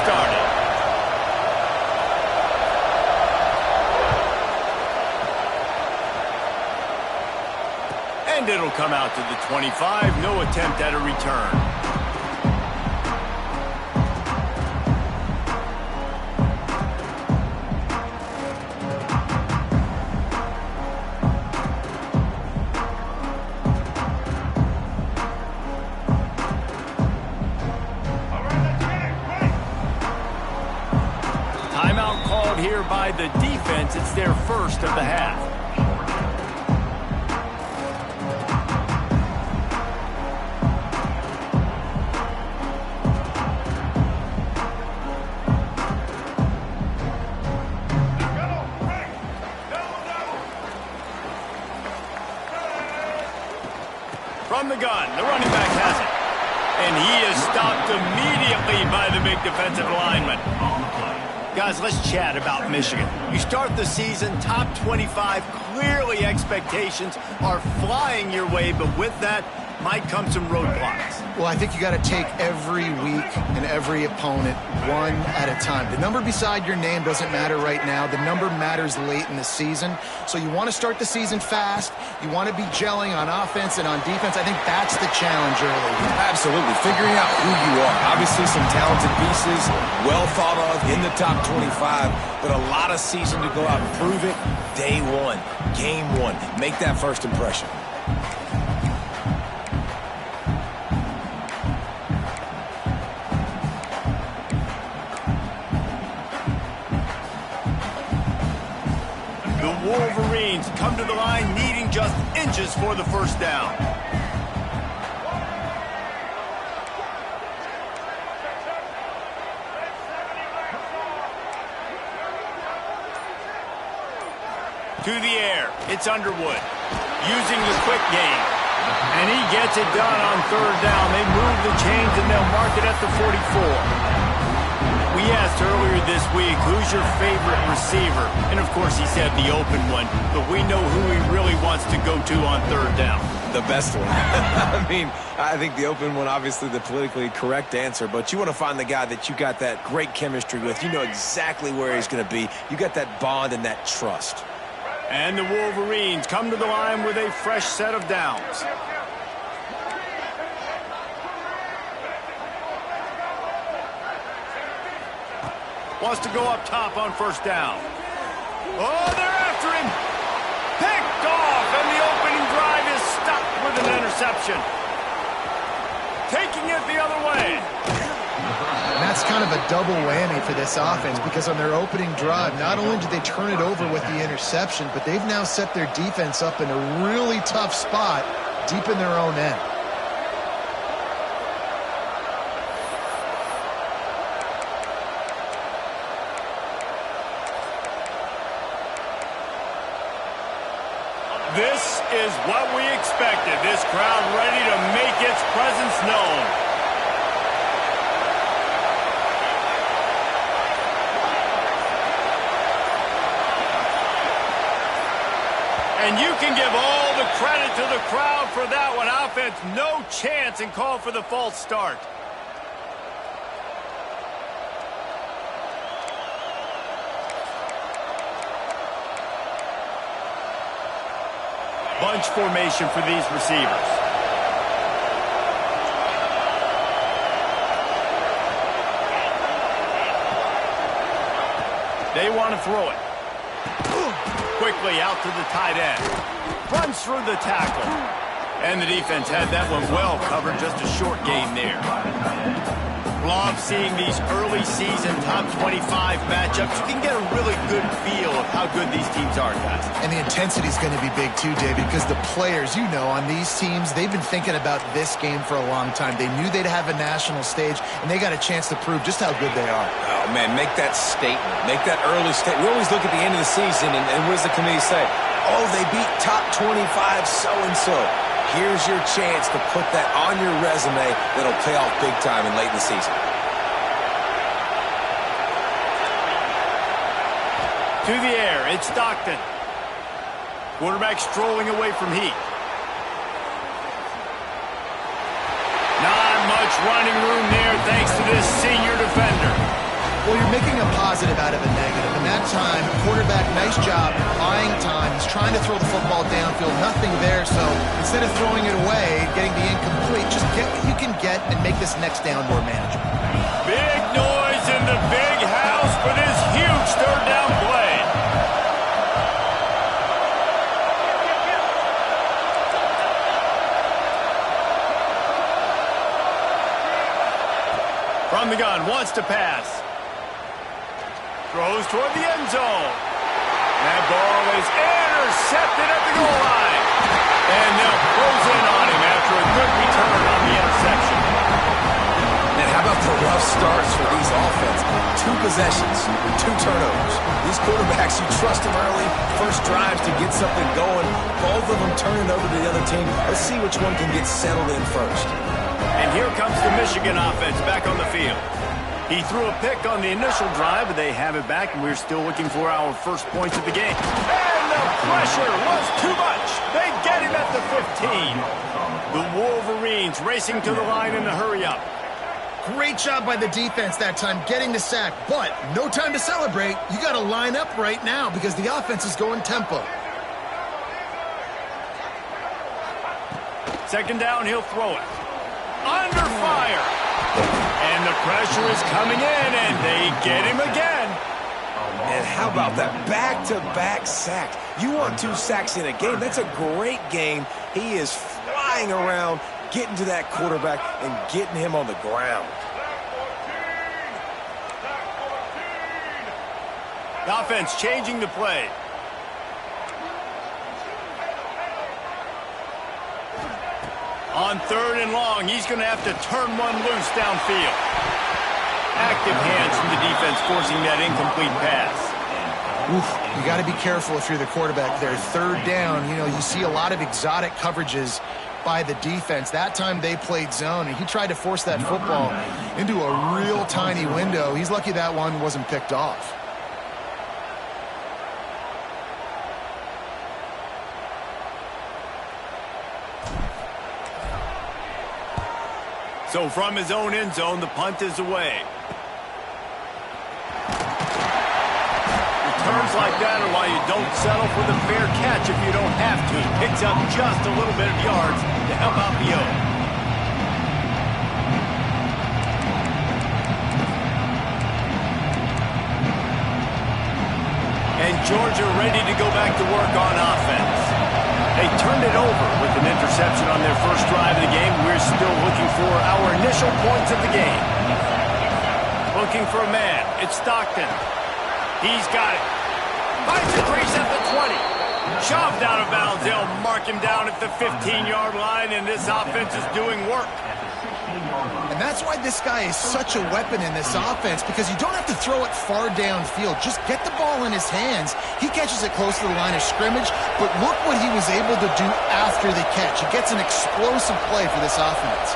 started. And it'll come out to the 25. No attempt at a return. Timeout called here by the defense. It's their first of the half. From the gun, the running back has it. And he is stopped immediately by the big defensive lineman. Guys, let's chat about Michigan. You start the season top 25. Clearly expectations are flying your way, but with that might come some roadblocks. Well, I think you got to take every week and every opponent one at a time. The number beside your name doesn't matter right now. The number matters late in the season. So you want to start the season fast. You want to be gelling on offense and on defense. I think that's the challenge early. Absolutely. Figuring out who you are. Obviously some talented pieces, well thought of in the top 25, but a lot of season to go out and prove it. Day one, game one. Make that first impression. Wolverines come to the line needing just inches for the first down. To the air, it's Underwood using the quick game. And he gets it done on third down. They move the chains and they'll mark it at the 44. We asked earlier this week, who's your favorite receiver? And, of course, he said the open one, but we know who he really wants to go to on third down. The best one. I mean, I think the open one, obviously the politically correct answer, but you want to find the guy that you got that great chemistry with. You know exactly where he's going to be. You got that bond and that trust. And the Wolverines come to the line with a fresh set of downs. Wants to go up top on first down. Oh, they're after him. Picked off, and the opening drive is stopped with an interception. Taking it the other way. And that's kind of a double whammy for this offense because on their opening drive, not only did they turn it over with the interception, but they've now set their defense up in a really tough spot deep in their own end. This is what we expected. This crowd ready to make its presence known. And you can give all the credit to the crowd for that one. Offense, no chance, and call for the false start. Bunch formation for these receivers. They want to throw it. Quickly out to the tight end. Runs through the tackle. And the defense had that one well covered. Just a short gain there. Love seeing these early season top 25 matchups. You can get a really good feel of how good these teams are, guys. And the intensity is going to be big too, David, because the players, you know, on these teams, they've been thinking about this game for a long time. They knew they'd have a national stage, and they got a chance to prove just how good they are. Oh, man, make that statement. Make that early statement. We always look at the end of the season, and what does the committee say? Oh, they beat top 25 so-and-so. Here's your chance to put that on your resume that'll pay off big time and late in the season. To the air, it's Stockton. Quarterback strolling away from heat. Not much running room there thanks to this senior defender. Well, you're making a positive out of a negative. And that time, quarterback, nice job, buying time. He's trying to throw the football downfield, nothing there. So instead of throwing it away, getting the incomplete, just get what you can get and make this next down more manageable. Big noise in the big house for this huge third down play. From the gun, wants to pass. Throws toward the end zone. That ball is intercepted at the goal line. And they'll close in on him after a good return on the interception. And how about the rough starts for these offenses? 2 possessions, 2 turnovers. These quarterbacks, you trust them early, first drives to get something going. Both of them turn it over to the other team. Let's see which one can get settled in first. And here comes the Michigan offense back on the field. He threw a pick on the initial drive, but they have it back, and we're still looking for our first points of the game. And the pressure was too much. They get him at the 15. The Wolverines racing to the line in the hurry-up. Great job by the defense that time, getting the sack. But no time to celebrate. You got to line up right now because the offense is going tempo. Second down, he'll throw it. Under fire. And the pressure is coming in, and they get him again. And how about that back-to-back sack? You want 2 sacks in a game. That's a great game. He is flying around, getting to that quarterback and getting him on the ground. The offense changing the play. On 3rd and long, he's going to have to turn one loose downfield. Active hands from the defense forcing that incomplete pass. Oof, you got to be careful if you're the quarterback there. 3rd down, you know, you see a lot of exotic coverages by the defense. That time they played zone, and he tried to force that football into a real tiny window. He's lucky that one wasn't picked off. So from his own end zone, the punt is away. Returns like that are why you don't settle for the fair catch if you don't have to. Picks up just a little bit of yards to help out the O. And Georgia ready to go back to work on offense. They turned it over with an interception on their first drive of the game. We're still looking for our initial points of the game. Looking for a man. It's Stockton. He's got it. Finds a crease at the 20. Shoved out of bounds. They'll mark him down at the 15-yard line, and this offense is doing work. And that's why this guy is such a weapon in this offense, because you don't have to throw it far downfield. Just get the ball in his hands. He catches it close to the line of scrimmage, but look what he was able to do after the catch. He gets an explosive play for this offense.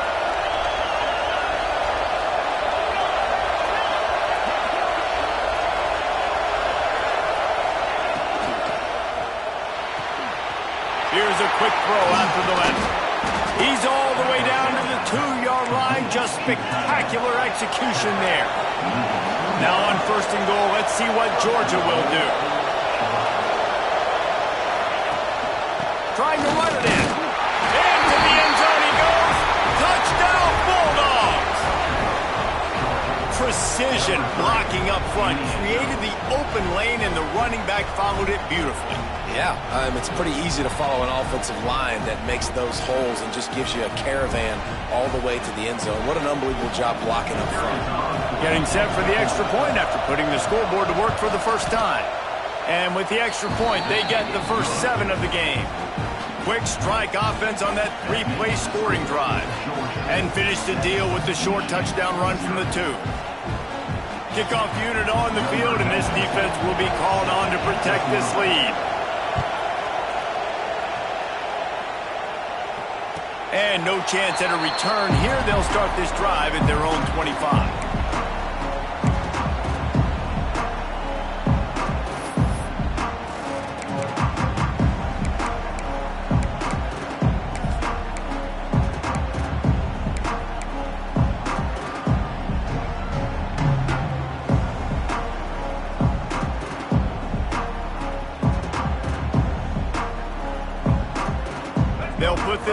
Here's a quick throw out to the left. He's all the way down to the 2-yard line. Just spectacular execution there. Now on 1st and goal, let's see what Georgia will do. Trying to run it in. Into the end zone he goes. Touchdown, Bulldogs. Precision blocking up front. Created the open lane, and the running back followed it beautifully. Yeah, it's pretty easy to follow an offensive line that makes those holes and just gives you a caravan all the way to the end zone. What an unbelievable job blocking up front. Getting set for the extra point after putting the scoreboard to work for the first time. And with the extra point, they get the first 7 of the game. Quick strike offense on that 3-play scoring drive. And finish the deal with the short touchdown run from the 2. Kickoff unit on the field, and this defense will be called on to protect this lead. And no chance at a return here. They'll start this drive at their own 25.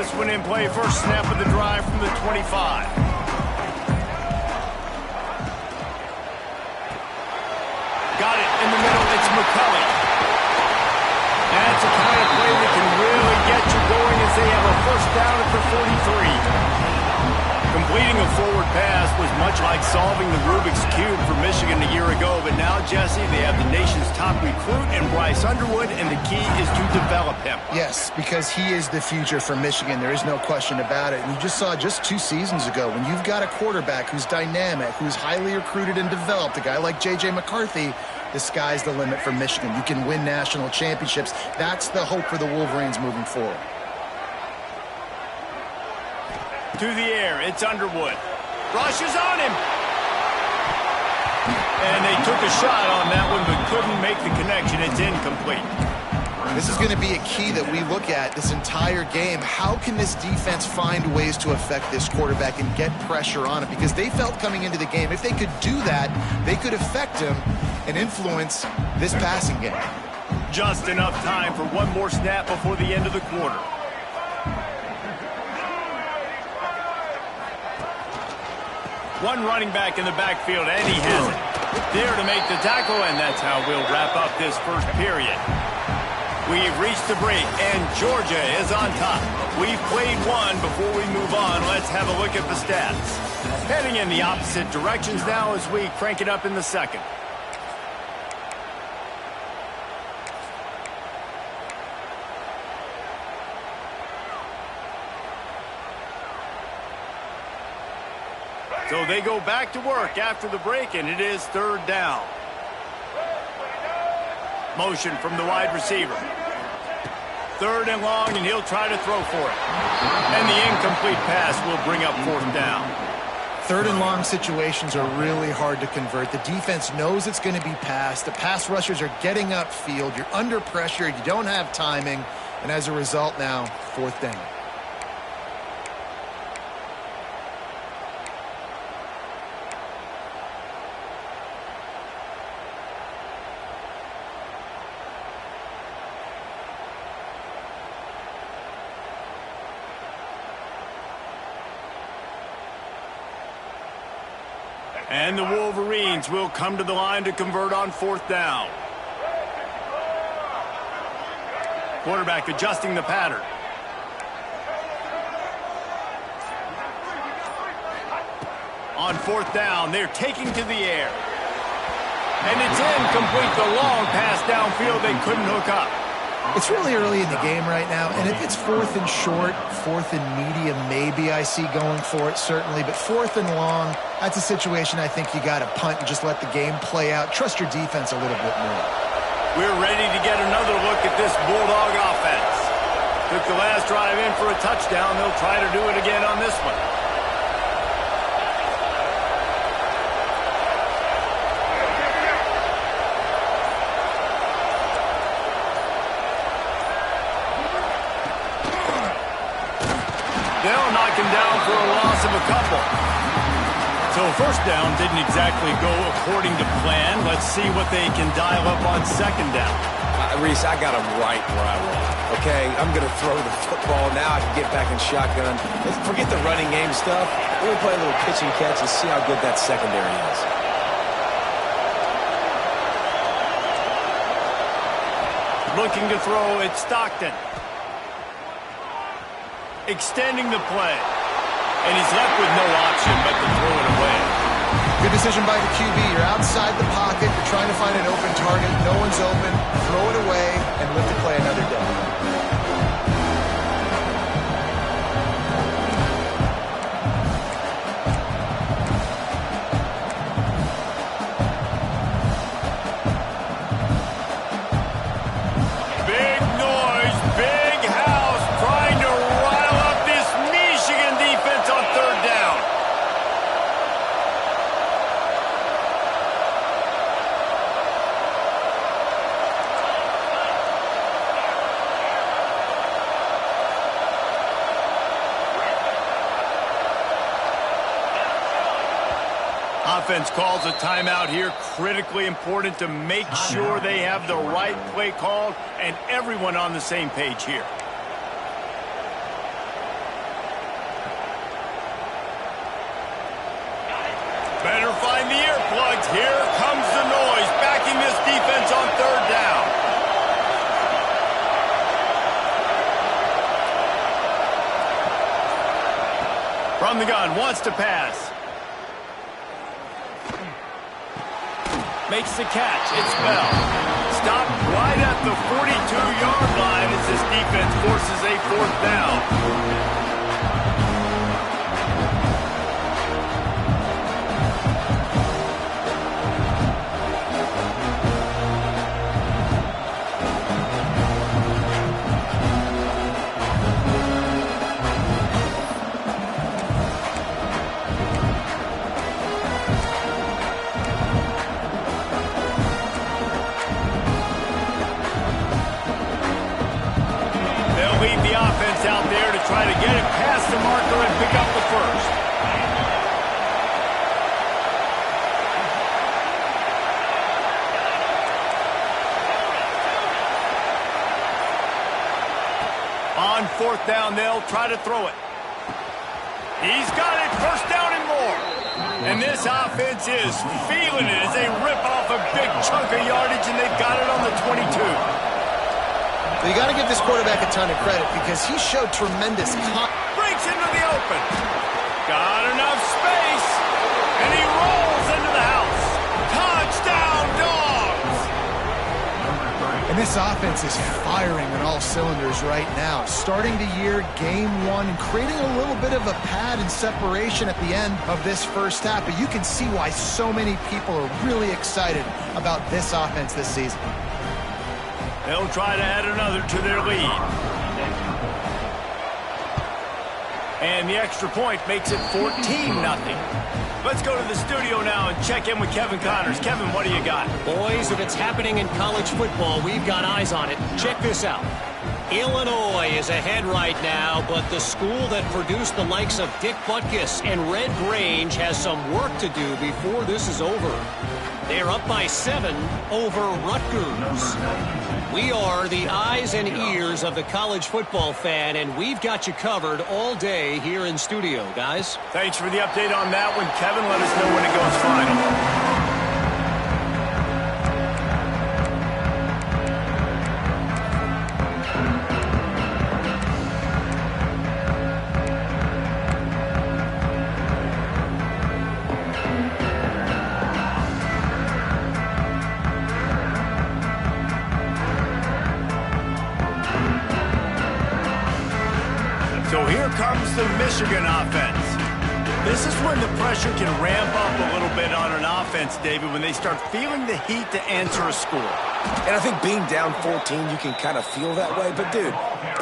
this one in play. First snap of the drive from the 25. Got it in the middle. It's McCulley. That's a kind of play that can really get you going as they have a first down at the 43. Completing a forward pass was much like solving the Rubik's Cube for Michigan a year ago, but now, Jesse, they have the nation's top recruit in Bryce Underwood, and the key is to develop him. Yes, because he is the future for Michigan. There is no question about it. And you just saw just 2 seasons ago, when you've got a quarterback who's dynamic, who's highly recruited and developed, a guy like J.J. McCarthy, the sky's the limit for Michigan. You can win national championships. That's the hope for the Wolverines moving forward. To the air, it's Underwood. Rushes on him. And they took a shot on that one, but couldn't make the connection. It's incomplete. This is going to be a key that we look at this entire game. How can this defense find ways to affect this quarterback and get pressure on him? Because they felt coming into the game, if they could do that, they could affect him and influence this passing game. Just enough time for one more snap before the end of the quarter. One running back in the backfield, and he has it. There to make the tackle, and that's how we'll wrap up this first period. We've reached the break, and Georgia is on top. We've played one. Before we move on, let's have a look at the stats. Heading in the opposite directions now as we crank it up in the second. So they go back to work after the break, and it is third down. Motion from the wide receiver. Third and long, and he'll try to throw for it. And the incomplete pass will bring up fourth down. Third and long situations are really hard to convert. The defense knows it's going to be passed. The pass rushers are getting upfield. You're under pressure. You don't have timing. And as a result now, fourth down. And the Wolverines will come to the line to convert on fourth down. Quarterback adjusting the pattern. On fourth down, they're taking to the air. And it's incomplete. The long pass downfield, they couldn't hook up. It's really early in the game right now, and if it's fourth and short, fourth and medium, maybe I see going for it, certainly. But fourth and long, that's a situation I think you got to punt and just let the game play out. Trust your defense a little bit more. We're ready to get another look at this Bulldog offense. Took the last drive in for a touchdown. They'll try to do it again on this one. They'll knock him down for a loss of a couple. So first down didn't exactly go according to plan. Let's see what they can dial up on second down. Reese, I got him right where I want. Okay, I'm going to throw the football. Now I can get back in shotgun. Let's forget the running game stuff. We'll play a little pitch and catch and see how good that secondary is. Looking to throw, it's Stockton. Extending the play. And he's left with no option but to throw it away. Good decision by the QB. You're outside the pocket. You're trying to find an open target. No one's open. Throw it away and live to play another day. Big noise, big house, trying to rile up this Michigan defense on third down. Offense calls a timeout here. Critically important to make sure they have the right play called and everyone on the same page here. Better find the earplugs. Here comes the noise, backing this defense on third down. From the gun, wants to pass. Makes the catch. It's Bell. Stopped right at the 42-yard line as this defense forces a fourth down. Out there to try to get it past the marker and pick up the first. On fourth down, they'll try to throw it. He's got it, first down and more. And this offense is feeling it as they rip off a big chunk of yardage, and they've got it on the 22. You got to give this quarterback a ton of credit because he showed tremendous breaks into the open. Got enough space. And he rolls into the house. Touchdown, Dogs! And this offense is firing on all cylinders right now. Starting the year, game one, and creating a little bit of a pad and separation at the end of this first half. But you can see why so many people are really excited about this offense this season. They'll try to add another to their lead. And the extra point makes it 14-0. Let's go to the studio now and check in with Kevin Connors. Kevin, what do you got? Boys, if it's happening in college football, we've got eyes on it. Check this out. Illinois is ahead right now, but the school that produced the likes of Dick Butkus and Red Grange has some work to do before this is over. They're up by 7 over Rutgers. We are the eyes and ears of the college football fan, and we've got you covered all day here in studio, guys. Thanks for the update on that one, Kevin. Let us know when it goes final. So here comes the Michigan offense. This is when the pressure can ramp up a little bit on an offense, David, when they start feeling the heat to answer a score. And I think being down 14, you can kind of feel that way. But, dude,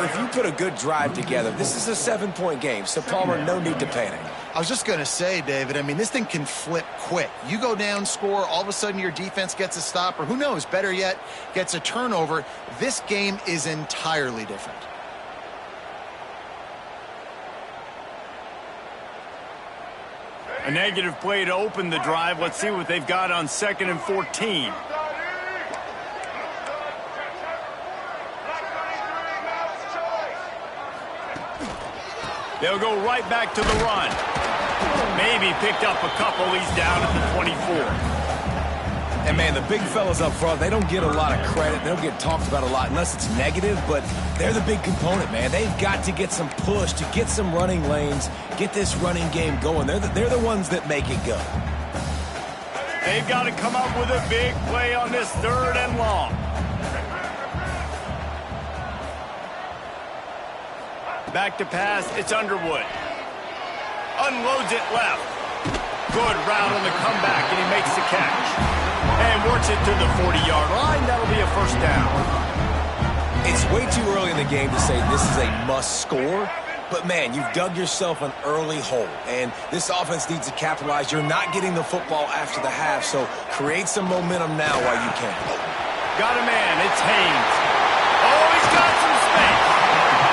if you put a good drive together, this is a 7-point game. So, Palmer, no need to panic. I was just going to say, David, I mean, this thing can flip quick. You go down, score, all of a sudden your defense gets a stop, or who knows, better yet, gets a turnover. This game is entirely different. A negative play to open the drive. Let's see what they've got on 2nd and 14. They'll go right back to the run. Maybe picked up a couple. He's down at the 24. And, man, the big fellas up front, they don't get a lot of credit. They don't get talked about a lot unless it's negative, but they're the big component, man. They've got to get some push, to get some running lanes, get this running game going. They're the ones that make it go. They've got to come up with a big play on this 3rd and long. Back to pass, it's Underwood. Unloads it left. Good route on the comeback, and he makes the catch. And works it to the 40-yard line. That'll be a first down. It's way too early in the game to say this is a must score. But, man, you've dug yourself an early hole. And this offense needs to capitalize. You're not getting the football after the half, so create some momentum now while you can. Got a man. It's Haynes. Oh, he's got some space.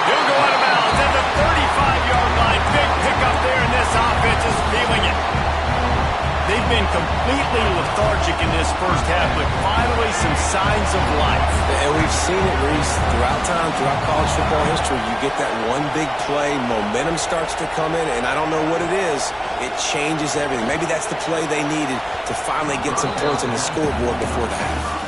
He'll go out of bounds at the 35-yard line. Big pickup there, and this offense is feeling it. They've been completely lethargic in this first half, but finally some signs of life. And we've seen it, Reese, throughout time, throughout college football history. You get that one big play, momentum starts to come in, and I don't know what it is. It changes everything. Maybe that's the play they needed to finally get some points on the scoreboard before the half.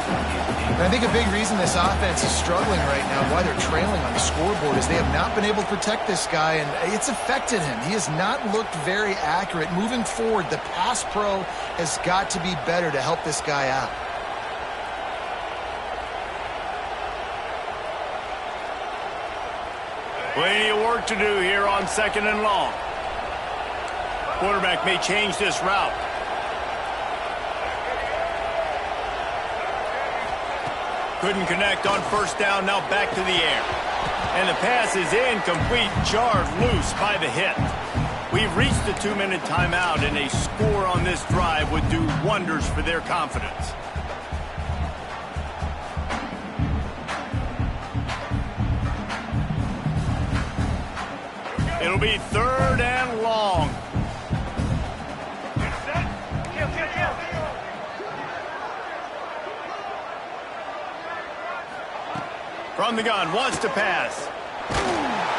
And I think a big reason this offense is struggling right now, why they're trailing on the scoreboard, is they have not been able to protect this guy, and it's affected him. He has not looked very accurate. Moving forward, the pass pro has got to be better to help this guy out. Plenty of work to do here on 2nd and long. Quarterback may change this route. Couldn't connect on 1st down, now back to the air. And the pass is incomplete, jarred loose by the hit. We've reached the 2-minute timeout, and a score on this drive would do wonders for their confidence. It'll be 3rd and long. From the gun, wants to pass.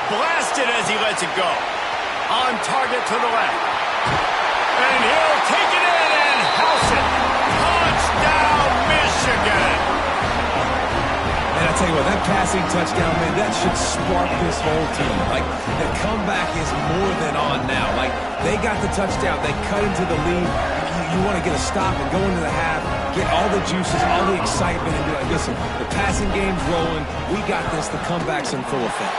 Blasted as he lets it go. On target to the left. And he'll take it in and house it. Touchdown, Michigan. And I tell you what, that passing touchdown, man, that should spark this whole team. Like, the comeback is more than on now. Like, they got the touchdown. They cut into the lead. You want to get a stop and go into the half, get all the juices, all the excitement, and be like, listen, the passing game's rolling. We got this. The comeback's in full effect.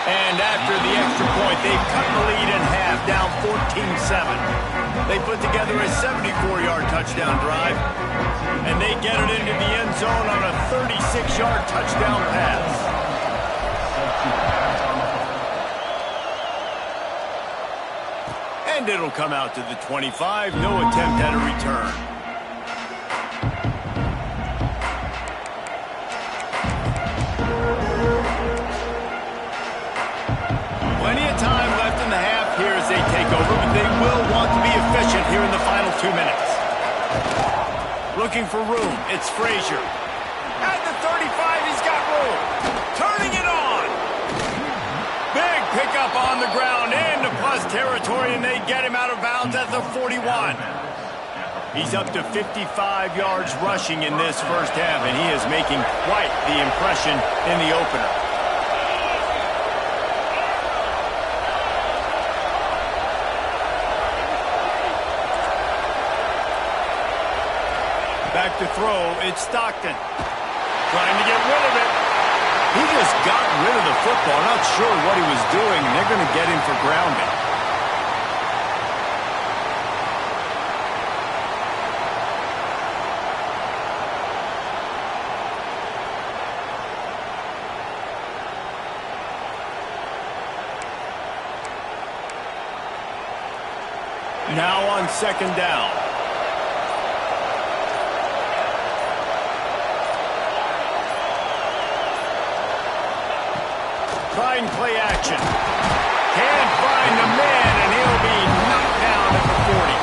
And after the extra point, they've cut the lead in half, down 14-7. They put together a 74-yard touchdown drive, and they get it into the end zone on a 36-yard touchdown pass. And it'll come out to the 25. No attempt at a return. Plenty of time left in the half here as they take over, but they will want to be efficient here in the final 2 minutes. Looking for room. It's Frazier. At the 35, he's got room. Turning it on. Big pickup on the ground into plus territory, and they get him out of bounds at the 41. He's up to 55 yards rushing in this first half, and he is making quite the impression in the opener. Back to throw, it's Stockton. Trying to get rid of it. He just got rid of the football. Not sure what he was doing, and they're going to get him for grounding. Now on 2nd down. Trying play action. Can't find the man, and he'll be knocked down at the 40.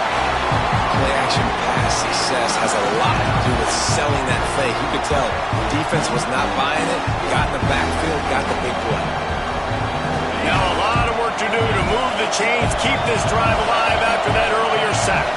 Play action pass success has a lot to do with selling that fake. You could tell the defense was not buying it, got in the backfield, got the big play. Now a lot of work to do to move the chains, keep this drive alive after that earlier sack.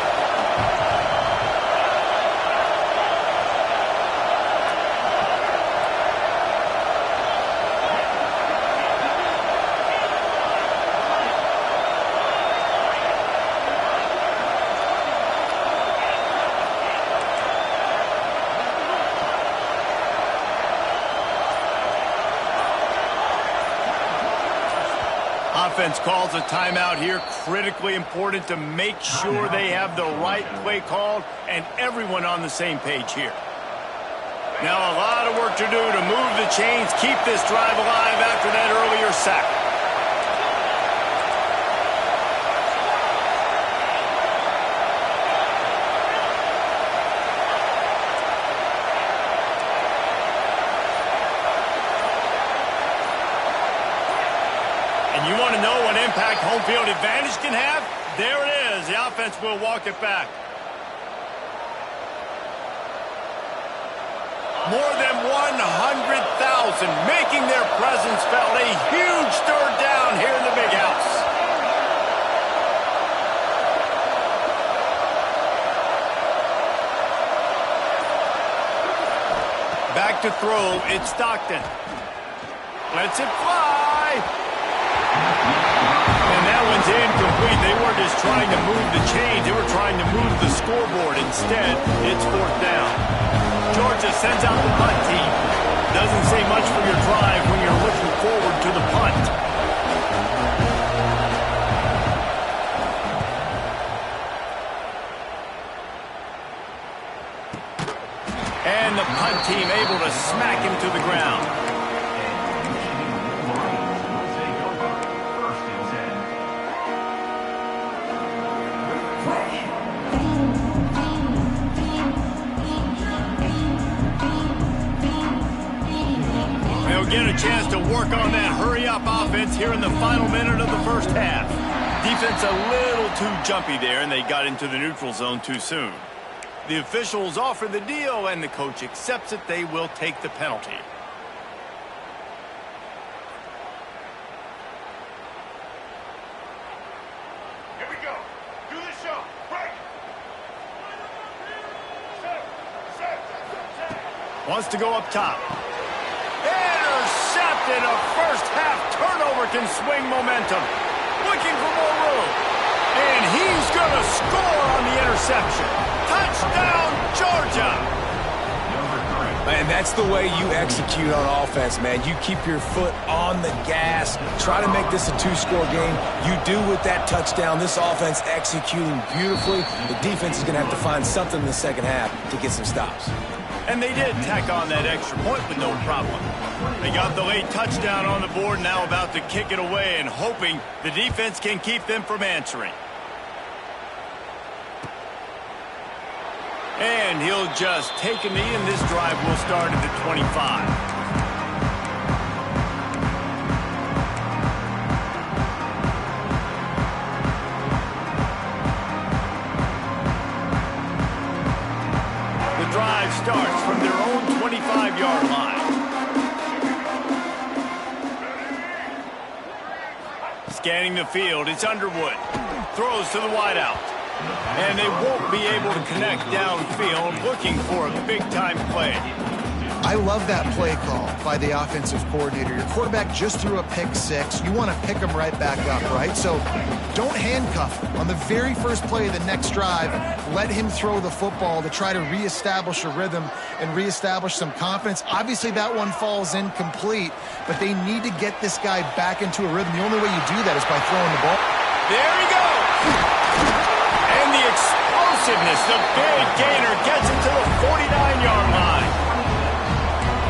Offense calls a timeout here. Critically important to make sure they have the right play called and everyone on the same page here. Now a lot of work to do to move the chains, keep this drive alive after that earlier sack. And you want to know what impact home field advantage can have? There it is. The offense will walk it back. More than 100,000 making their presence felt. A huge third down here in the big house. Back to throw, it's Stockton. Lets it fly. And that one's incomplete. They weren't just trying to move the chains. They were trying to move the scoreboard. Instead, it's fourth down. Georgia sends out the punt team. Doesn't say much for your drive when you're looking forward to the punt. And the punt team able to smack him to the ground. They'll get a chance to work on that hurry-up offense here in the final minute of the first half. Defense a little too jumpy there, and they got into the neutral zone too soon. The officials offer the deal, and the coach accepts it. They will take the penalty. Here we go. Do the show. Break. Wants to go up top. Intercepted. A first-half turnover can swing momentum. Looking for more room. And he's going to score on the interception. Touchdown, Georgia. And that's the way you execute on offense, man. You keep your foot on the gas. Try to make this a two-score game. You do with that touchdown. This offense executing beautifully. The defense is going to have to find something in the second half to get some stops. And they did tack on that extra point with no problem. They got the late touchdown on the board, now about to kick it away and hoping the defense can keep them from answering. And he'll just take a knee, and this drive will start at the 25. Drive starts from their own 25-yard line. Scanning the field, it's Underwood. Throws to the wideout. And they won't be able to connect downfield, looking for a big-time play. I love that play call by the offensive coordinator. Your quarterback just threw a pick six. You want to pick him right back up, right? So don't handcuff him. On the very first play of the next drive, let him throw the football to try to reestablish a rhythm and reestablish some confidence. Obviously, that one falls incomplete, but they need to get this guy back into a rhythm. The only way you do that is by throwing the ball. There he goes! And the explosiveness, the big gainer gets him to the 49-yard line.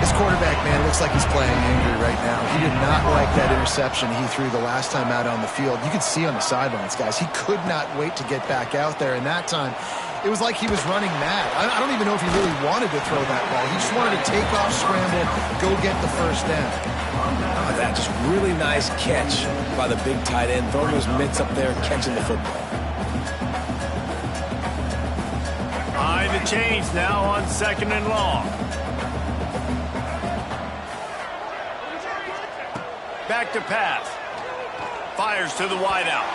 This quarterback, man, looks like he's playing angry right now. He did not like that interception he threw the last time out on the field. You could see on the sidelines, guys, he could not wait to get back out there. And that time, it was like he was running mad. I don't even know if he really wanted to throw that ball. He just wanted to take off, scramble, go get the first down. Oh, that just really nice catch by the big tight end. Throwing those mitts up there, catching the football. Behind the chains now on 2nd and long. Back to pass. Fires to the wideout.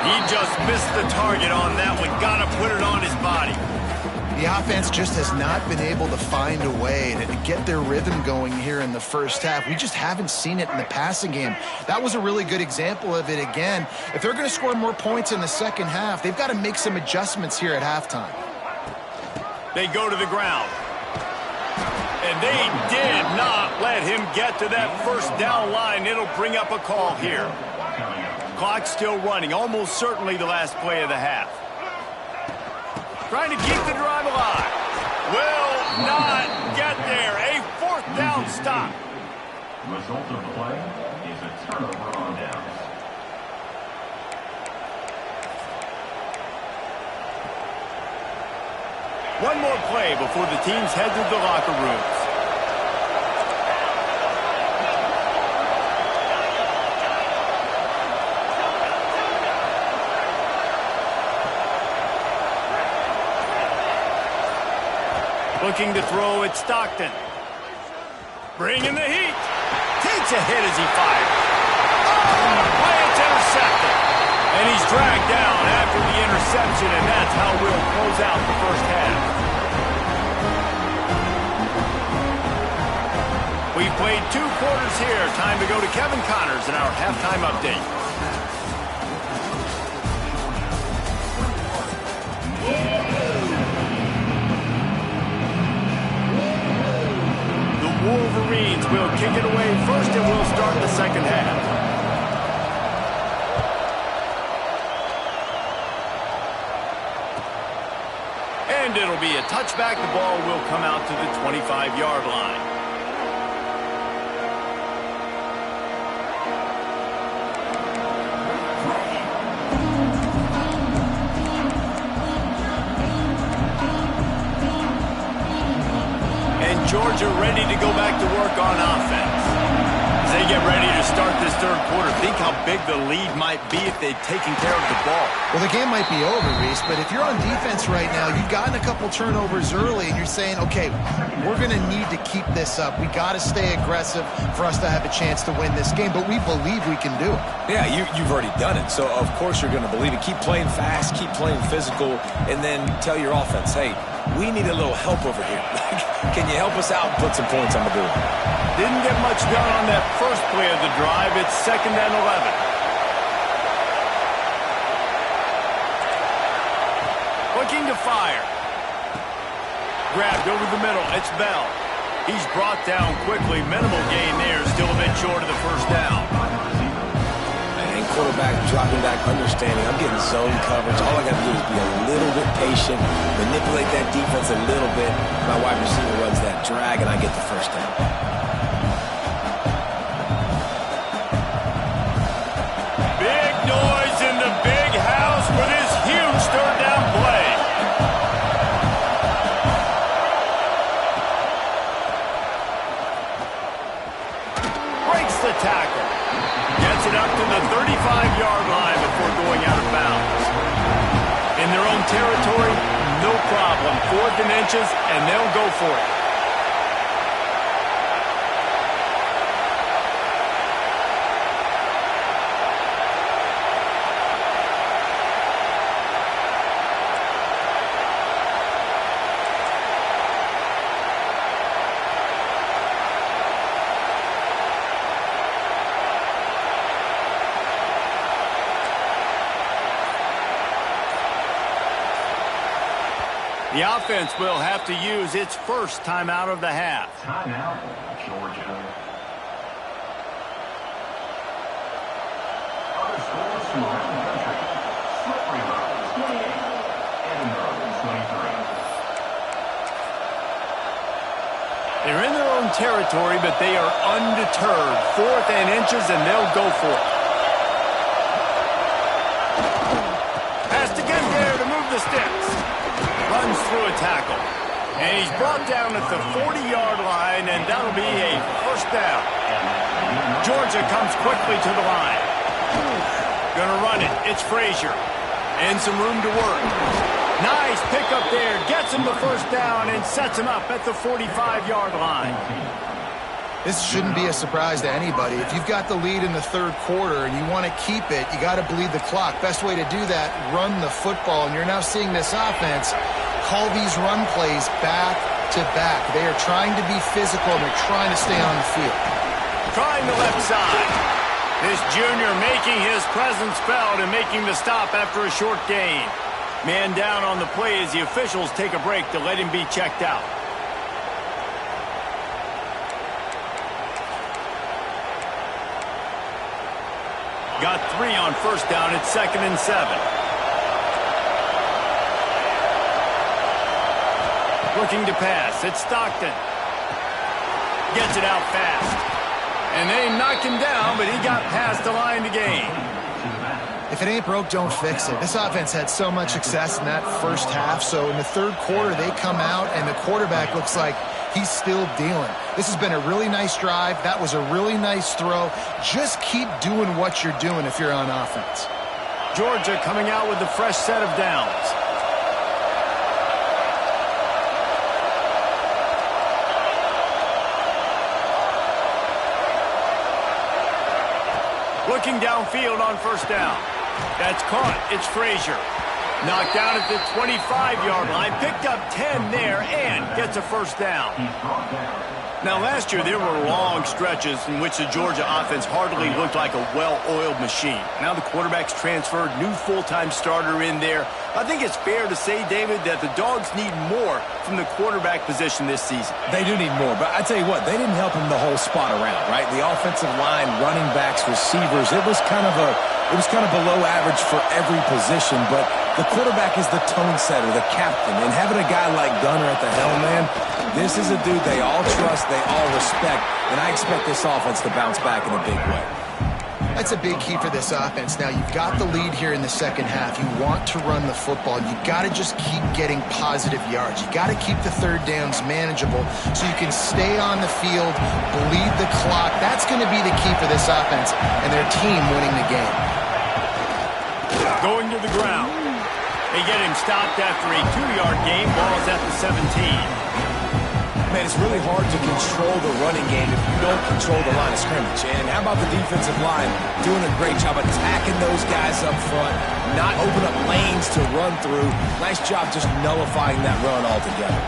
He just missed the target on that one. Got to put it on his body. The offense just has not been able to find a way to get their rhythm going here in the first half. We just haven't seen it in the passing game. That was a really good example of it again. If they're going to score more points in the second half, they've got to make some adjustments here at halftime. They go to the ground. And they did not let him get to that first down line. It'll bring up a call here. Clock still running, almost certainly the last play of the half. Trying to keep the drive alive. Will not get there. A fourth down stop. Result of the play is a turnover on downs. One more play before the teams head to the locker rooms. Looking to throw at Stockton. Bringing the heat. Takes a hit as he fires. Oh, play it's intercepted. And he's dragged down after the interception, and that's how we'll close out the first half. We've played 2 quarters here. Time to go to Kevin Connors in our halftime update. The Wolverines will kick it away first, and we'll start the second half. And it'll be a touchback. The ball will come out to the 25-yard line. Georgia ready to go back to work on offense. As they get ready to start this third quarter, think how big the lead might be if they'd taken care of the ball. Well, the game might be over, Reese, but if you're on defense right now, you've gotten a couple turnovers early, and you're saying, okay, we're going to need to keep this up. We got to stay aggressive for us to have a chance to win this game, but we believe we can do it. Yeah, you've already done it, so of course you're going to believe it. Keep playing fast, keep playing physical, and then tell your offense, hey, we need a little help over here. Can you help us out and put some points on the board? Didn't get much done on that first play of the drive. It's 2nd and 11. Looking to fire. Grabbed over the middle. It's Bell. He's brought down quickly. Minimal gain there. Still a bit short of the first down. And quarterback dropping back, understanding I'm getting zone coverage. All I got to do is be a little bit patient, manipulate that defense a little bit. My wide receiver runs that drag, and I get the first down. Big noise in the big house with his huge third down play. Breaks the tackle. Gets it up to the 35-yard line before going out of bounds. In their own territory, no problem. 4th and inches, and they'll go for it. The offense will have to use its first timeout of the half. Timeout, Georgia. Other scores from around the country. Slippery Rock, 28. Edinburgh, 23. They're in their own territory, but they are undeterred. 4th and inches, and they'll go for it. Has to get there to move the sticks. Runs through a tackle. And he's brought down at the 40-yard line, and that'll be a first down. Georgia comes quickly to the line. Gonna run it. It's Frazier. And some room to work. Nice pickup there. Gets him the first down and sets him up at the 45-yard line. This shouldn't be a surprise to anybody. If you've got the lead in the third quarter and you want to keep it, you got to bleed the clock. Best way to do that, run the football. And you're now seeing this offense call these run plays back to back. They are trying to be physical, and they're trying to stay on the field. Trying the left side. This junior making his presence felt and making the stop after a short gain. Man down on the play as the officials take a break to let him be checked out. Got 3 on first down. It's 2nd and 7. Looking to pass. It's Stockton. Gets it out fast. And they knocked him down, but he got past the line to gain. If it ain't broke, don't fix it. This offense had so much success in that first half, so in the third quarter they come out and the quarterback looks like he's still dealing. This has been a really nice drive. That was a really nice throw. Just keep doing what you're doing if you're on offense. Georgia coming out with a fresh set of downs. Looking downfield on first down. That's caught. It's Frazier. Knocked down at the 25-yard line. Picked up 10 there and gets a first down. Now, last year, there were long stretches in which the Georgia offense hardly looked like a well-oiled machine. Now the quarterback's transferred, new full-time starter in there. I think it's fair to say, David, that the Dogs need more from the quarterback position this season. They do need more, but I tell you what, they didn't help him the whole spot around, right? The offensive line, running backs, receivers, it was kind of below average for every position, but the quarterback is the tone setter, the captain, and having a guy like Gunner at the helm, man, this is a dude they all trust, they all respect, and I expect this offense to bounce back in a big way. That's a big key for this offense. Now, you've got the lead here in the second half. You want to run the football. You got to just keep getting positive yards. You got to keep the third downs manageable so you can stay on the field, bleed the clock. That's going to be the key for this offense and their team winning the game. Going to the ground. They get him stopped after a 2-yard gain. Ball's at the 17. Man, it's really hard to control the running game if you don't control the line of scrimmage. And how about the defensive line doing a great job attacking those guys up front, not open up lanes to run through. Nice job just nullifying that run altogether.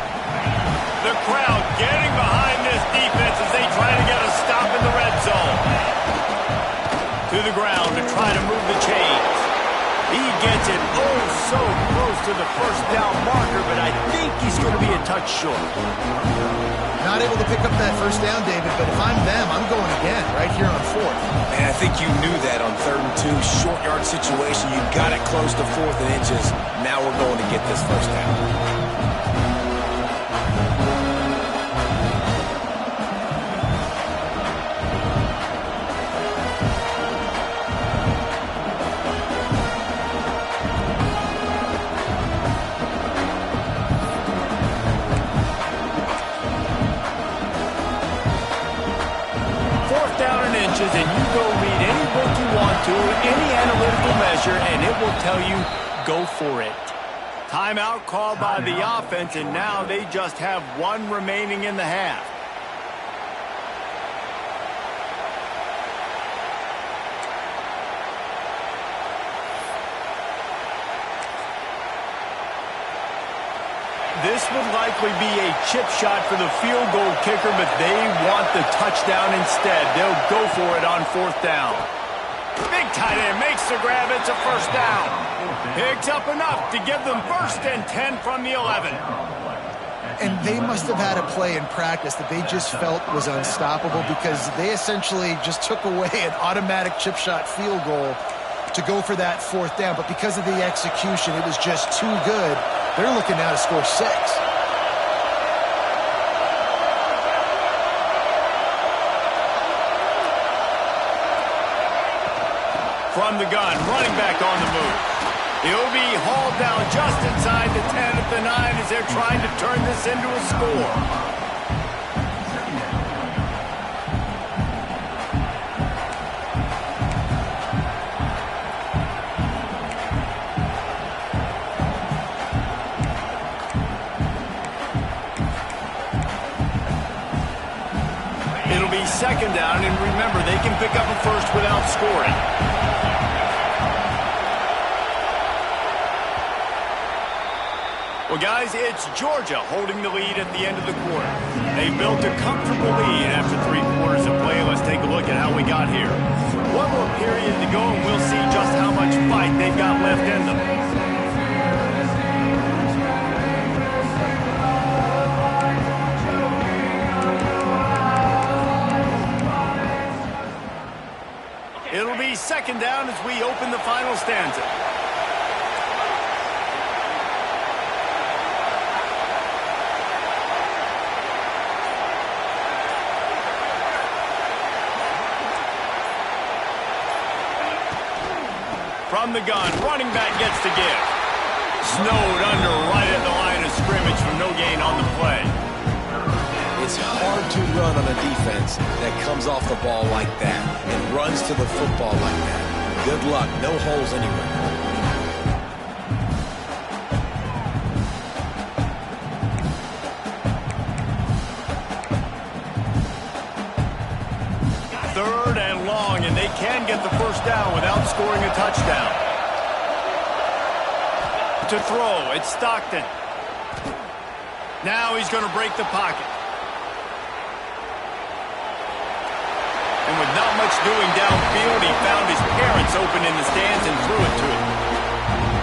The crowd getting behind this defense as they try to get a stop in the red zone. To the ground to try to move the chains. He gets it so close to the first down marker, but I think he's going to be a touch short. Not able to pick up that first down, David, but if I'm them, I'm going again right here on fourth. Man, I think you knew that on 3rd and 2, short yard situation. You got it close to 4th and inches. Now we're going to get this first down. And you go read any book you want to, any analytical measure, and it will tell you, go for it. Timeout called by the offense, and now they just have one remaining in the half. This would likely be a chip shot for the field goal kicker, but they want the touchdown instead. They'll go for it on 4th down. Big tight end makes the grab. It's a first down. Picks up enough to give them 1st and 10 from the 11. And they must have had a play in practice that they just felt was unstoppable because they essentially just took away an automatic chip shot field goal to go for that 4th down. But because of the execution, it was just too good. They're looking now to score 6. From the gun, running back on the move. He'll be hauled down just inside the 10 at the 9 as they're trying to turn this into a score. It'll be 2nd down, and remember, they can pick up a first without scoring. Well, guys, it's Georgia holding the lead at the end of the quarter. They built a comfortable lead after 3 quarters of play. Let's take a look at how we got here. One more period to go, and we'll see just how much fight they've got left in them. It'll be 2nd down as we open the final stanza. From the gun, running back gets to give. Snowed under right at the line of scrimmage for no gain on the play. It's hard to run on a defense that comes off the ball like that and runs to the football like that. Good luck. No holes anywhere. Third and long, and they they can get the first down without scoring a touchdown. To throw, it's Stockton. Now he's going to break the pocket. And with not much doing downfield, he found his parents open in the stands and threw it to him.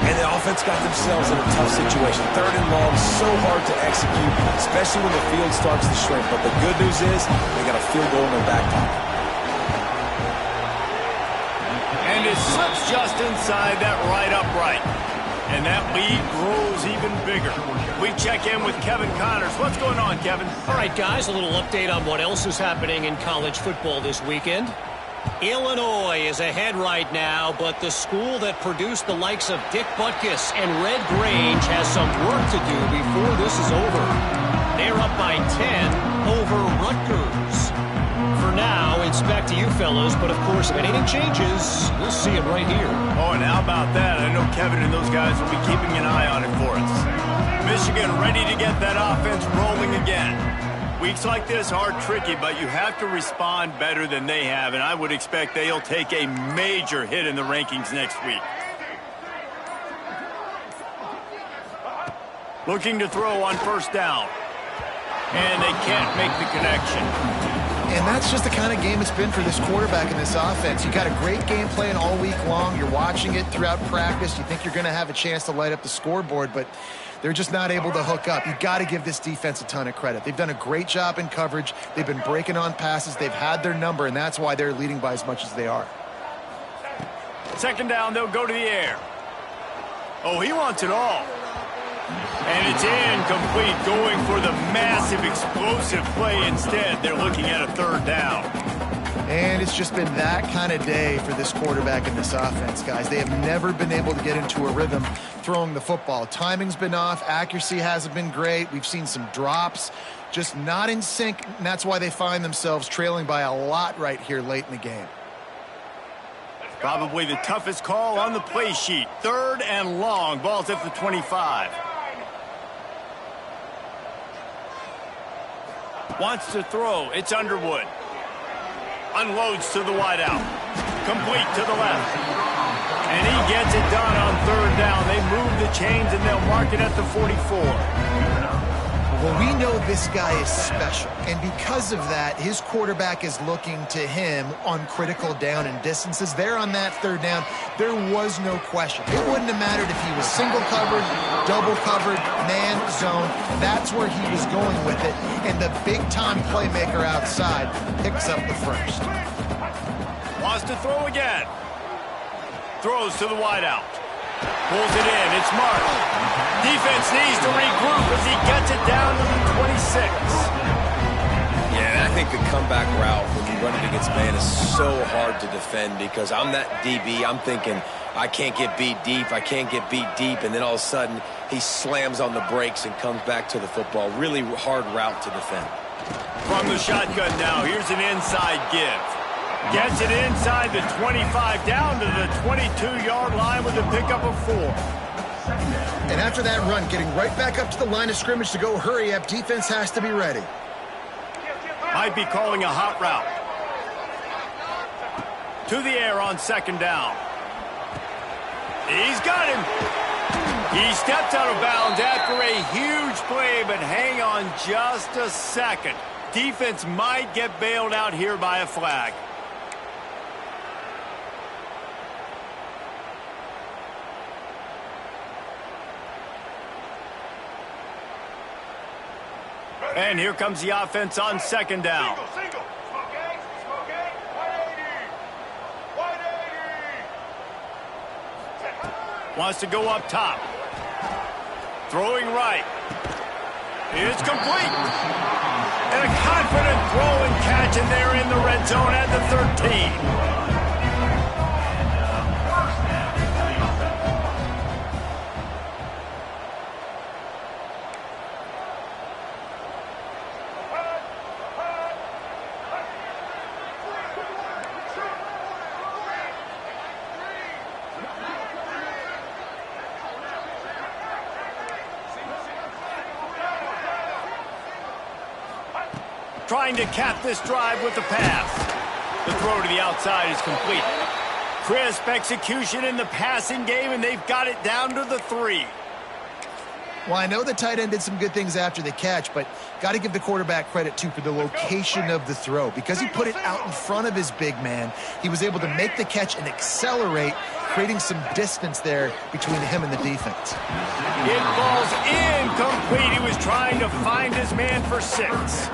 And the offense got themselves in a tough situation. 3rd and long, so hard to execute, especially when the field starts to shrink. But the good news is they got a field goal in their back pocket. And it slips just inside that right upright. And that lead grows even bigger. We check in with Kevin Connors. What's going on, Kevin? All right, guys, a little update on what else is happening in college football this weekend. Illinois is ahead right now, but the school that produced the likes of Dick Butkus and Red Grange has some work to do before this is over. They're up by 10 over Rutgers. For now, it's back to you fellows, but of course, if anything changes, we'll see it right here. Oh, and how about that? I know Kevin and those guys will be keeping an eye on it for us. Michigan ready to get that offense rolling again. Weeks like this are tricky, but you have to respond better than they have, and I would expect they'll take a major hit in the rankings next week. Looking to throw on first down. And they can't make the connection. And that's just the kind of game it's been for this quarterback in this offense. You got a great game plan all week long. You're watching it throughout practice. You think you're going to have a chance to light up the scoreboard, but they're just not able to hook up. You got to give this defense a ton of credit. They've done a great job in coverage. They've been breaking on passes. They've had their number, and that's why they're leading by as much as they are. 2nd down, they'll go to the air. Oh, he wants it all. And it's incomplete, going for the massive explosive play instead. They're looking at a 3rd down. And it's just been that kind of day for this quarterback in this offense, guys. They have never been able to get into a rhythm throwing the football. Timing's been off. Accuracy hasn't been great. We've seen some drops, just not in sync, and that's why they find themselves trailing by a lot right here late in the game. Probably the toughest call on the play sheet. 3rd and long. Ball's at the 25. Wants to throw. It's Underwood. Unloads to the wideout. Complete to the left. And he gets it done on 3rd down. They move the chains and they'll mark it at the 44. Well, we know this guy is special, and because of that, his quarterback is looking to him on critical down and distances. There on that 3rd down, there was no question. It wouldn't have mattered if he was single covered, double covered, man, zone. That's where he was going with it, and the big-time playmaker outside picks up the first. Wants to throw again. Throws to the wideout. Pulls it in. It's Mark. Defense needs to regroup as he gets it down to the 26. Yeah, and I think the comeback route when you run it against man is so hard to defend because I'm that DB. I'm thinking I can't get beat deep. I can't get beat deep. And then all of a sudden he slams on the brakes and comes back to the football. Really hard route to defend. From the shotgun now, here's an inside give. Gets it inside the 25, down to the 22-yard line with a pickup of 4. And after that run, getting right back up to the line of scrimmage to go hurry up, defense has to be ready. Might be calling a hot route. To the air on 2nd down. He's got him. He steps out of bounds after a huge play, but hang on just a second. Defense might get bailed out here by a flag. And here comes the offense on 2nd down. Wants to go up top. Throwing right. It's complete. And a confident throw and catch, and they're in the red zone at the 13. Trying to cap this drive with the pass. The throw to the outside is complete. Crisp execution in the passing game, and they've got it down to the 3. Well, I know the tight end did some good things after the catch, but got to give the quarterback credit, too, for the location of the throw. Because he put it out in front of his big man, he was able to make the catch and accelerate, creating some distance there between him and the defense. It falls incomplete. He was trying to find his man for 6.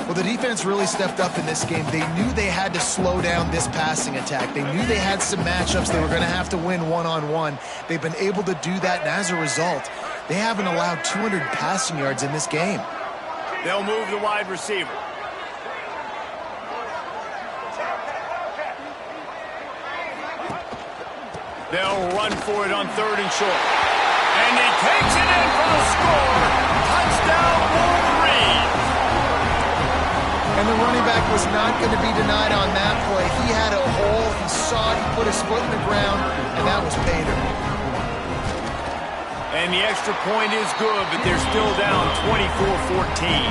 Well, the defense really stepped up in this game. They knew they had to slow down this passing attack. They knew they had some matchups they were going to have to win one-on-one. They've been able to do that, and as a result, they haven't allowed 200 passing yards in this game. They'll move the wide receiver. They'll run for it on 3rd and short. And he takes it in for a score. Touchdown, Wolverine. And the running back was not going to be denied on that play. He had a hole. He saw it. He put his foot in the ground, and that was pay dirt. And the extra point is good, but they're still down 24-14.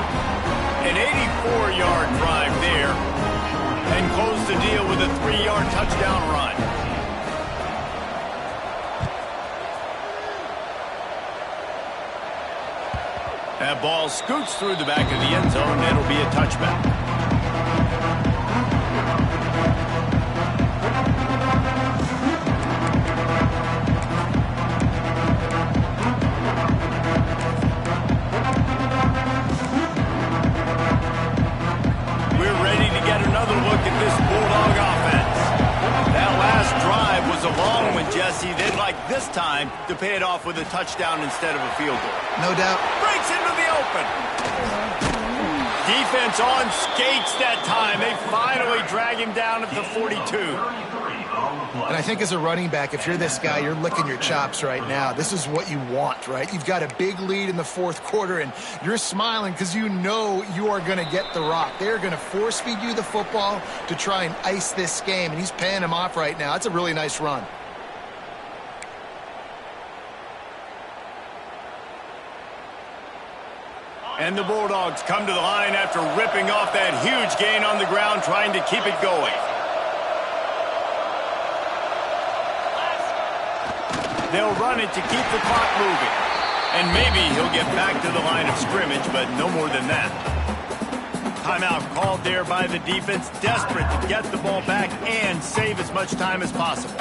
An 84-yard drive there. And close the deal with a 3-yard touchdown run. That ball scoots through the back of the end zone, and it'll be a touchback. We're ready to get another look at this Bulldog offense. That last drive was a long one, Jesse. They'd like this time to pay it off with a touchdown instead of a field goal. No doubt. Breaks into the open. Defense on skates that time. They finally drag him down at the 42. And I think as a running back, if you're this guy, you're licking your chops right now. This is what you want, right? You've got a big lead in the 4th quarter, and you're smiling because you know you are going to get the rock. They're going to force feed you the football to try and ice this game, and he's paying him off right now. That's a really nice run. And the Bulldogs come to the line after ripping off that huge gain on the ground, trying to keep it going. They'll run it to keep the clock moving. And maybe he'll get back to the line of scrimmage, but no more than that. Timeout called there by the defense, desperate to get the ball back and save as much time as possible.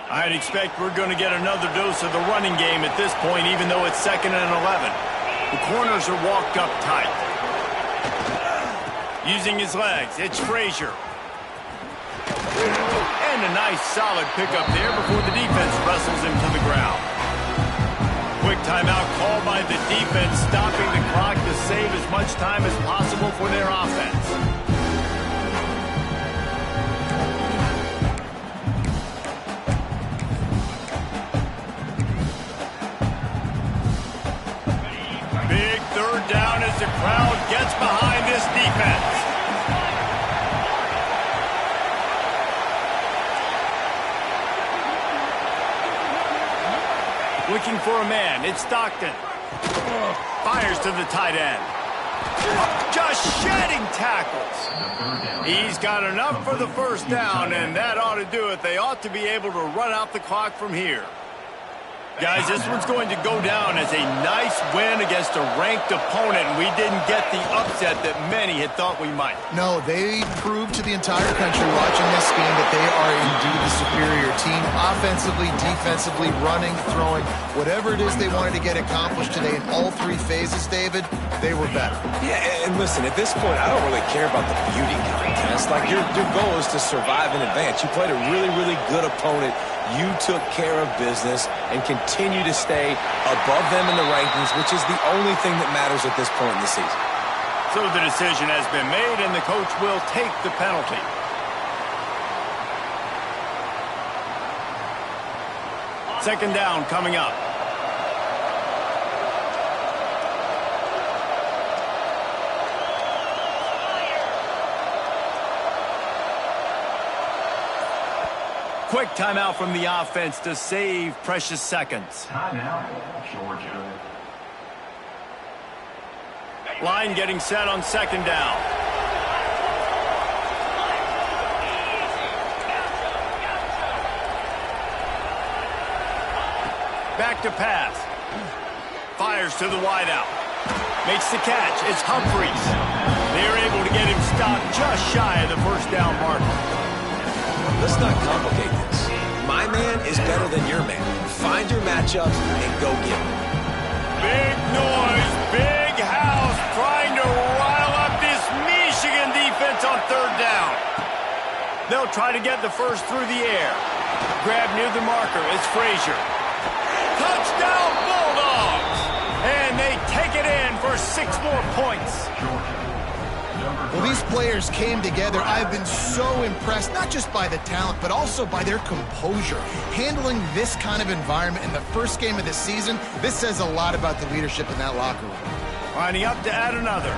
I'd expect we're going to get another dose of the running game at this point, even though it's 2nd and 11. The corners are walked up tight. Using his legs, it's Frazier. And a nice solid pickup there before the defense wrestles him to the ground. Quick timeout called by the defense, stopping the clock to save as much time as possible for their offense. Big 3rd down as the crowd gets behind this defense. Looking for a man. It's Stockton. Fires to the tight end. Just shedding tackles. He's got enough for the 1st down, and that ought to do it. They ought to be able to run out the clock from here. Guys, this one's going to go down as a nice win against a ranked opponent, and we didn't get the upset that many had thought we might. No, they proved to the entire country watching this game that they are indeed the superior team. Offensively, defensively, running, throwing, whatever it is they wanted to get accomplished today in all 3 phases, David, they were better. Yeah, and listen, at this point, I don't really care about the beauty contest. Like, your goal is to survive and advance. You played a really, really good opponent. You took care of business and continue to stay above them in the rankings, which is the only thing that matters at this point in the season. So the decision has been made, and the coach will take the penalty. Second down coming up. quick timeout from the offense to save precious seconds. Timeout, Georgia. Line getting set on second down. Back to pass. Fires to the wideout. Makes the catch. It's Humphries. They're able to get him stopped just shy of the first down marker. Let's not complicate this. My man is better than your man. Find your matchups and go get them. Big noise, big house, trying to rile up this Michigan defense on third down. They'll try to get the first through the air. Grab near the marker. It's Frazier. Touchdown Bulldogs! And they take it in for 6 more points. Well, these players came together. I've been so impressed, not just by the talent, but also by their composure. Handling this kind of environment in the first game of the season, this says a lot about the leadership in that locker room. Lining up to add another.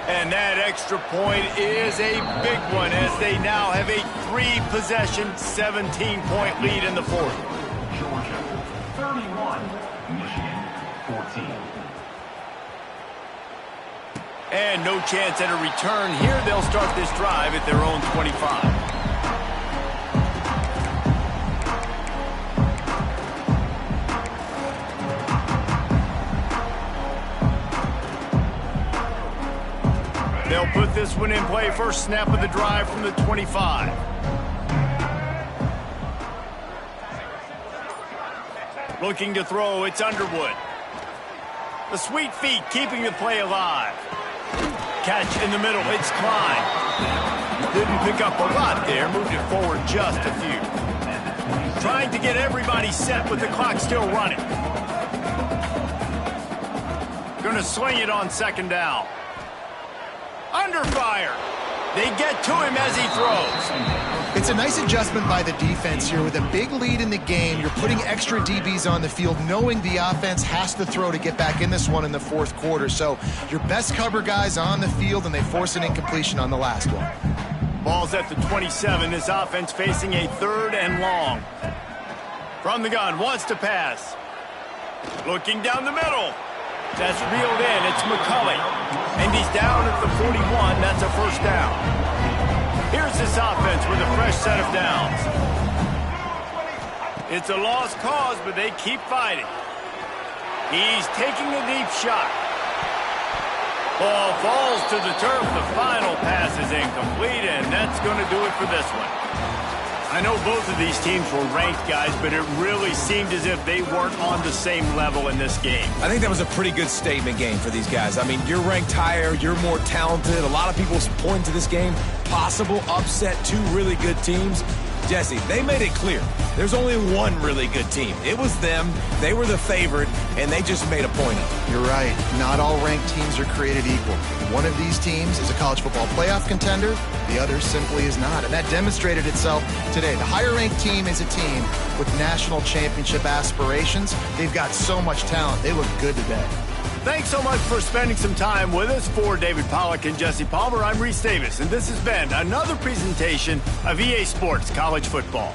And that extra point is a big one as they now have a 3-possession, 17-point lead in the fourth. Georgia 31, Michigan 14. And no chance at a return here. They'll start this drive at their own 25. They'll put this one in play. First snap of the drive from the 25. Looking to throw, it's Underwood. The sweet feet keeping the play alive. Catch in the middle, it's Klein. Didn't pick up a lot there, moved it forward just a few. Trying to get everybody set with the clock still running. Gonna swing it on second down. Under fire. They get to him as he throws. It's a nice adjustment by the defense here. With a big lead in the game, you're putting extra DBs on the field, knowing the offense has to throw to get back in this one in the fourth quarter. So your best cover guys on the field, and they force an incompletion on the last one. Ball's at the 27. This offense facing a 3rd and long. From the gun, wants to pass. Looking down the middle. That's reeled in. It's McCulley. And he's down at the 41. That's a first down. Here's this offense with a fresh set of downs. It's a lost cause, but they keep fighting. He's taking a deep shot. Ball falls to the turf. The final pass is incomplete, and that's going to do it for this one. I know both of these teams were ranked, guys, but it really seemed as if they weren't on the same level in this game. I think that was a pretty good statement game for these guys. I mean, you're ranked higher, you're more talented. A lot of people point to this game, possible upset, 2 really good teams. Jesse, they made it clear. There's only one really good team. It was them. They were the favorite, and they just made a point of it. You're right. Not all ranked teams are created equal. One of these teams is a college football playoff contender. The other simply is not. And that demonstrated itself today. The higher-ranked team is a team with national championship aspirations. They've got so much talent. They look good today. Thanks so much for spending some time with us. For David Pollack and Jesse Palmer, I'm Reese Davis, and this has been another presentation of EA Sports College Football.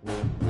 Edinburgh.